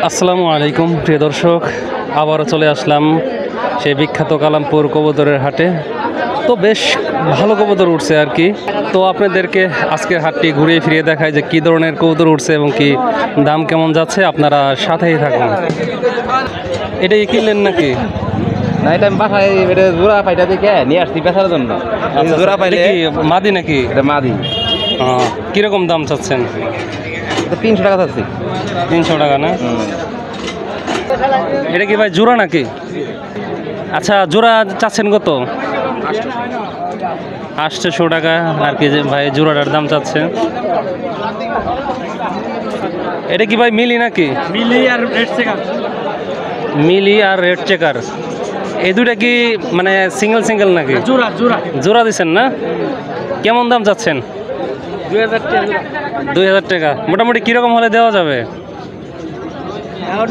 আসসালামু আলাইকুম প্রিয় দর্শক, আবারও চলে আসলাম সেই বিখ্যাত কালামপুর কবুতরের হাটে। তো বেশ ভালো কবুতর উঠছে আর কি। তো আপনাদেরকে আজকের হাটটি ঘুরিয়ে ফিরিয়ে দেখায় যে কী ধরনের কবুতর উঠছে এবং কি দাম কেমন যাচ্ছে। আপনারা সাথেই থাকুন। এটাই কিনলেন নাকি? না, এটা আমি বাসায় এটা জোড়া পাইটা দেখে নিয়ে আসছি বেচার জন্য। জোড়া পাইলে কি মাদি নাকি? এটা মাদি। কিরকম দাম চাচ্ছেন? 300 টাকা চাচ্ছি। 300 টাকা না? এটা কি ভাই জোড়া নাকি? আচ্ছা, জোড়া চাচ্ছেন কত? 800 টাকা আর কি ভাই জোড়াটার দাম চাচ্ছে। এটা কি ভাই মিলি নাকি? মিলি আর রেড চেকার। মিলি আর রেড চেকার, এই দুইটা কি মানে সিঙ্গেল সিঙ্গেল নাকি? জোড়া জোড়া জোড়া দিচ্ছেন না? কেমন দাম চাচ্ছেন? 2000 টাকা। 2000 টাকা। মোটামুটি কীরকম হলে দেওয়া যাবে? এখন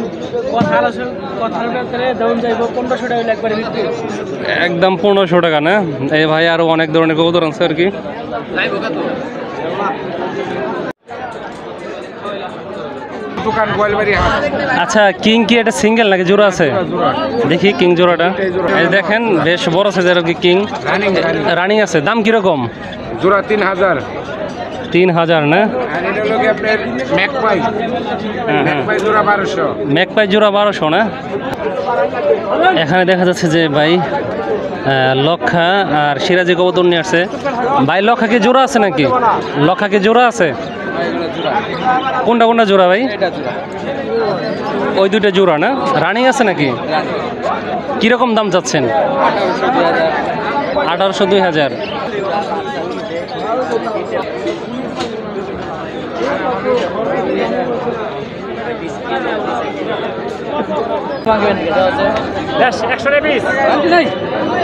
কথার ব্যাপারে দাম যাইব 1500 টাকা একবারে বিক্রি। একদম 1500 টাকা না? এই ভাই আরও অনেক ধরনের কবুতর আছে আর কি। আচ্ছা, কিং কি এটা সিঙ্গেল নাকি জোড়া আছে? দেখি কিং জোড়াটা। এই দেখেন বেশ বড় সাইজের আর কি কিং রানিং আছে। দাম কিরকম? জোড়া 3000। 3000 না? আর এটা হলো কি আপনার ম্যাকপাই। ম্যাকপাই জোড়া 1200। ম্যাকপাই জোড়া 1200 না? এখানে দেখা যাচ্ছে যে ভাই লক্ষা আর সিরাজি কবুতর নিয়ে আসছে। ভাই লক্ষা কি জোড়া আছে নাকি? লক্ষা কি জোড়া আছে? কোনটা কোনটা জোড়া ভাই? ওই দুইটা জোড়া না? রানিং আছে নাকি? কিরকম দাম চাচ্ছেন? 1800 2000।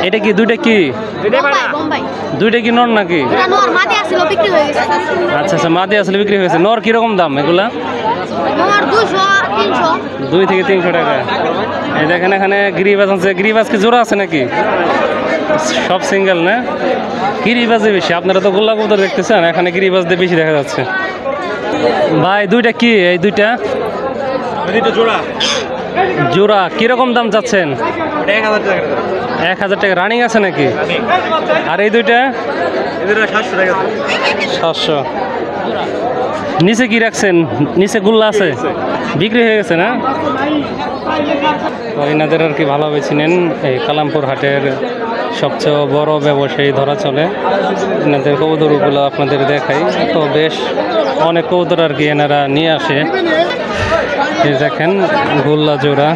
এটা কি দুইটা কি? দুইটা কি নর নাকি? আচ্ছা আচ্ছা, মাদি আসলে বিক্রি হয়েছে। নর কিরকম দাম এগুলা? 2 থেকে 300 টাকা। এই দেখেন এখানে গিরিবাজ আছে। গিরিবাজ কি জোড়া আছে নাকি? সব সিঙ্গেল না? গিরিবাজে বেশি। আপনারা তো গোল্লা কবুতর দেখতেছেন, এখানে গিরিবাজ দিয়ে বেশি দেখা যাচ্ছে। ভাই দুইটা কি? এই দুইটা জোড়া জোড়া কিরকম দাম চাচ্ছেন? 1000 টাকা। 1000 টাকা। রানিং আছে নাকি? আর এই দুইটা? এদের 700 টাকা। 700। নিচে কি রাখছেন? নিচে গুল্লা আছে, বিক্রি হয়ে গেছে না? তো এনাদের আর কি ভালোভাবে চিনেন। এই কালামপুর হাটের সবচেয়ে বড় ব্যবসায়ী ধরা চলে। এনাদের কবুতরগুলো আপনাদের দেখাই। তো বেশ অনেক কবুতর আর কি এনারা নিয়ে আসে। এই দেখেন গোল্লা জোড়া,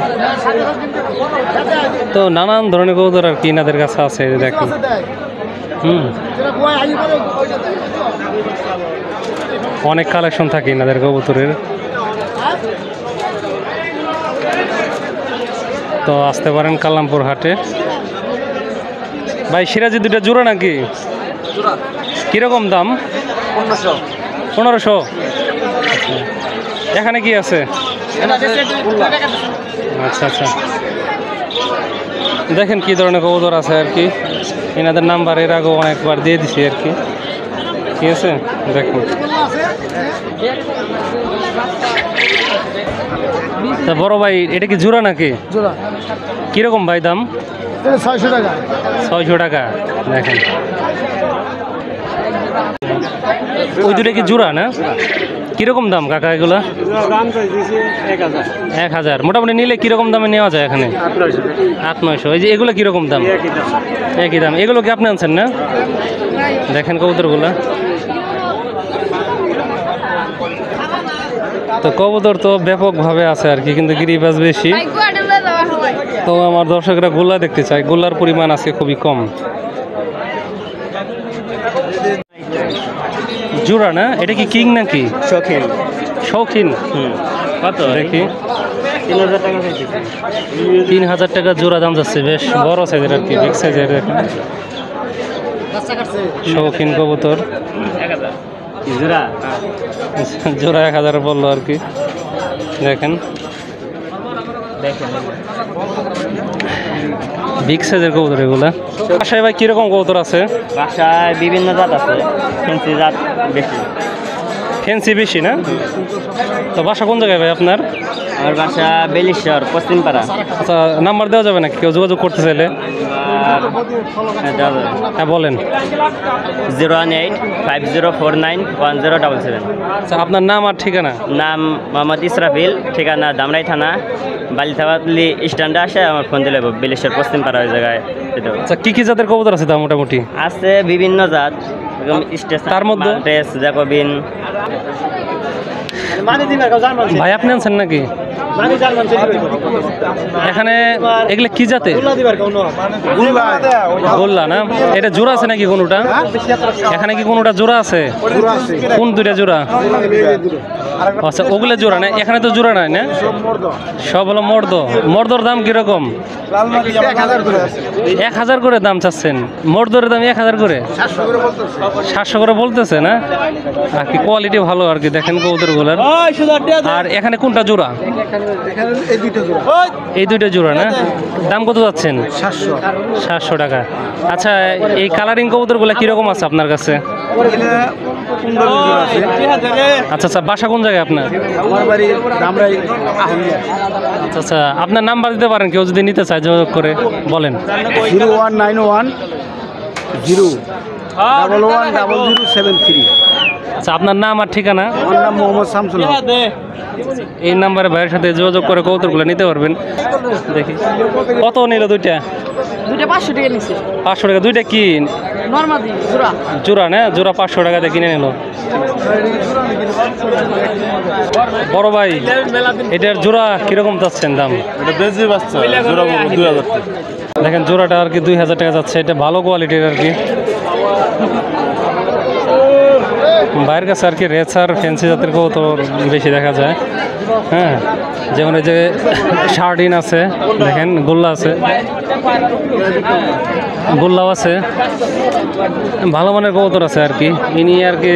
তো নানান ধরনের কবুতর আর কি এনাদের কাছে আছে। দেখেন অনেক কালেকশন থাকে এনাদের কবুতরের। তো আসতে পারেন কালামপুর হাটে। ভাই সিরাজি দুইটা জোড়া নাকি? কিরকম দাম? 1500। এখানে কি আছে? আচ্ছা আচ্ছা, দেখেন কি ধরনের কবুতর আছে আর কি। এনাদের নাম্বার এর আগেও অনেকবার দিয়ে দিছি আর কি। ঠিক আছে, দেখুন। তা বড় ভাই এটা কি জোড়া নাকি? জোড়া। কিরকম ভাই দাম? 600 টাকা। 600 টাকা। দেখেন ওই দুটো কি জোড়া না? কিরকম দাম কাকা এগুলা? দাম তো দিয়েছি 1000। 1000। মোটামুটি নিলে কিরকম দামে নেওয়া যায় এখানে? 800-900। এই যে এগুলো কিরকম দাম? একই দাম। এগুলো কি আপনি আনছেন না? দেখেন কবুতরগুলা। তো কবুতর তো ব্যাপকভাবে আছে আর কি, কিন্তু গিরিবাজ বেশি। তো আমার দর্শকরা গোল্লা দেখতে চায়। গোল্লার পরিমাণ আছে খুবই কম। জোড়া না? এটা কি কিং নাকি? শৌখিন। শৌখিন। কত দেখি। 3000 টাকা চাইছি। 3000 টাকা জোড়া দাম যাচ্ছে। বেশ বড় সাইজের আর কি, বিগ সাইজের। শৌখিন কবুতর। 1000 জোড়া। জোড়া 1000 বললো আর কি। দেখেন বিগ সাইজের কবুতর এগুলা। বাসায় ভাই কিরকম কবুতর আছে? বাসায় বিভিন্ন জাত আছে, ফ্যান্সি জাত বেশি। ফ্যান্সি বেশি না? তো বাসা কোন জায়গায় ভাই আপনার? আমার বাসা বেলিশ্বর পশ্চিমপাড়া। আচ্ছা, নাম্বার দেওয়া যাবে নাকি কেউ যোগাযোগ করতে চাইলে? হ্যাঁ বলেন। 01850491077। আচ্ছা, আপনার নাম আর ঠিকানা? নাম মোহাম্মদ ইসরাফিল, ঠিকানা দামরাই থানা বালিথাবাতলি স্ট্যান্ডে আসে আমার ফোন দিলে বেলিশ্বর পশ্চিমপাড়া ওই জায়গায়। আচ্ছা, কি কি জাতের কবুতর আছে তা মোটামুটি? আছে বিভিন্ন জাত, তার মধ্যে জ্যাকোবিন। ভাই আপনি আনছেন নাকি এখানে? এগুলো কি জাতে? গোল্লা না? এটা জোড়া আছে নাকি কোনোটা? এখানে কি কোনোটা জোড়া আছে? কোন দুইটা জোড়া? আচ্ছা, ওগুলো জোড়া না, এখানে তো জোড়া নাই না, সব হলো মর্দ। মর্দর দাম কিরকম? 1000 করে দাম চাচ্ছেন? মর্দর দাম 1000 করে, 700 করে বলতেছে না? আর কি কোয়ালিটি ভালো আর কি, দেখেন কবুতর গুলার। আর এখানে কোনটা জোড়া? এই দুইটা জোড়া না? দাম কত যাচ্ছেন? 700 টাকা। আচ্ছা, এই কালারিং কবুতর গুলা কিরকম আছে আপনার কাছে? আচ্ছা আচ্ছা, বাসা কোন জায়গায় আপনার? আচ্ছা আচ্ছা, আপনার নাম্বার দিতে পারেন, কেউ যদি নিতে চায় যোগাযোগ করে বলেন। 0191010073। আচ্ছা, আপনার নাম আর ঠিকানা? আমার নাম মোহাম্মদ শামসুল হক। এই নাম্বারে ভাইয়ের সাথে যোগাযোগ করে কবুতরগুলো নিতে পারবেন। দেখি কত নিল দুইটা? 500 টাকা নিচ্ছে। 500 টাকা দুইটা? কি নরমাদি জোড়া? জোড়া না? জোড়া 500 টাকাতে কিনে নিল। বড় ভাই, এটার জোড়া কিরকম যাচ্ছেন দাম? দেখেন জোড়াটা আর কি 2000 টাকা যাচ্ছে। এটা ভালো কোয়ালিটির আর কি। বাইরের কাছে আর কি রেসার ফ্যান্সি জাতের কবুতর বেশি দেখা যায়। হ্যাঁ, যেমন এই যে শার্ডিন আছে, দেখেন গোল্লা আছে, গোল্লাও আছে, ভালো মানের কবুতর আছে আর কি। ইনি আর কি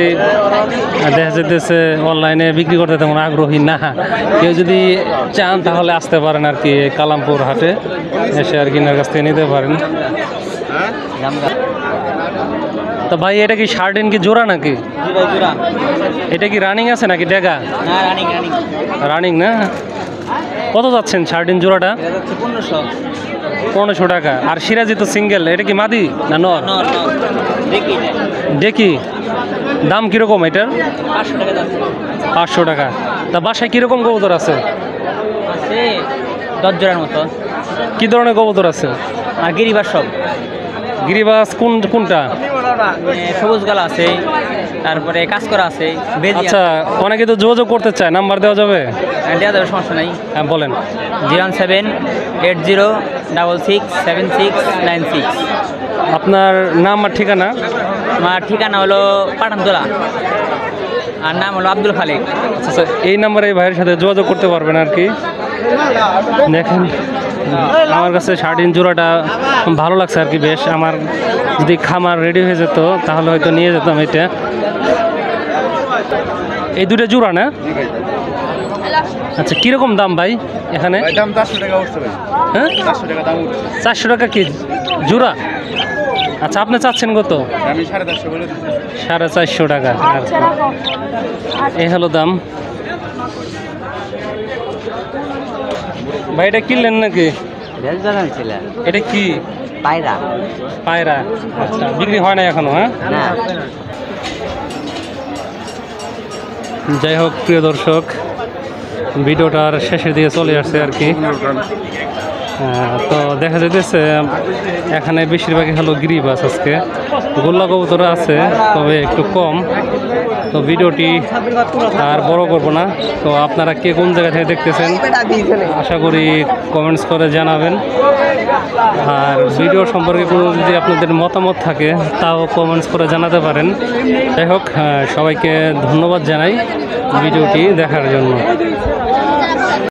দেখা যেতেছে অনলাইনে বিক্রি করতে তেমন আগ্রহী না। কেউ যদি চান তাহলে আসতে পারেন আর কি কালামপুর হাটে, এসে আর কি এনার কাছ থেকে নিতে পারেন। তো ভাই, এটা কি শার্টিন কি জোড়া নাকি? এটা কি রানিং আছে নাকি ডেগা? রানিং না? কত যাচ্ছেন শার্টিন জোড়াটা? 1500 টাকা। আর সিরাজি তো সিঙ্গেল, এটা কি মাদি না নর? ডেকি। দাম কিরকম এটার? 500 টাকা। তা বাসায় কিরকম কবুতর আছে? 10 জোড়ার মতো। কি ধরনের কবুতর আছে? আর গিরিবাস সব। গিরিবাস কোনটা? সবুজ গলা আছে, তারপরে কাজ করা আছে। আচ্ছা, অনেকে তো যোগাযোগ করতে চায়, নাম্বার দেওয়া যাবে? দেওয়া যাবে, সমস্যা নাই। হ্যাঁ বলেন। 07806769696। আপনার নাম আর ঠিকানা? আমার ঠিকানা হলো পাঠানতলা, আর নাম হলো আব্দুল খালিক। আচ্ছা, এই নাম্বারে এই ভাইয়ের সাথে যোগাযোগ করতে পারবেন আর কি। দেখেন আমার কাছে শার্টিন জোড়াটা ভালো লাগছে আর কি বেশ। আমার যদি খামার রেডি হয়ে যেত তাহলে হয়তো নিয়ে যেতাম এটা। এই দুটো জোড়া না? আচ্ছা, কীরকম দাম ভাই এখানে? হ্যাঁ, 400 টাকা কি জোড়া? আচ্ছা, আপনি চাচ্ছেন কত? 450 টাকা আর কি। এই হলো দাম। ভাই, এটা কিনলেন নাকি? এটা কি? পায়রা। পায়রা। আচ্ছা, বিক্রি হয় না এখনো? হ্যাঁ, না। যাই হোক প্রিয় দর্শক, ভিডিওটার শেষের দিকে চলে আসছে আর কি। তো দেখা যাইতেছে এখানে বেশিরভাগই হলো গিরিবাস। আজকে গোল্লা কবুতর আছে, তবে একটু কম। তো ভিডিওটি আর বড় করব না। তো আপনারা কে কোন জায়গা থেকে দেখতেছেন আশা করি কমেন্টস করে জানাবেন। আর ভিডিও সম্পর্কে কোনো যদি আপনাদের মতামত থাকে তাও কমেন্টস করে জানাতে পারেন। যাই হোক, সবাইকে ধন্যবাদ জানাই ভিডিওটি দেখার জন্য।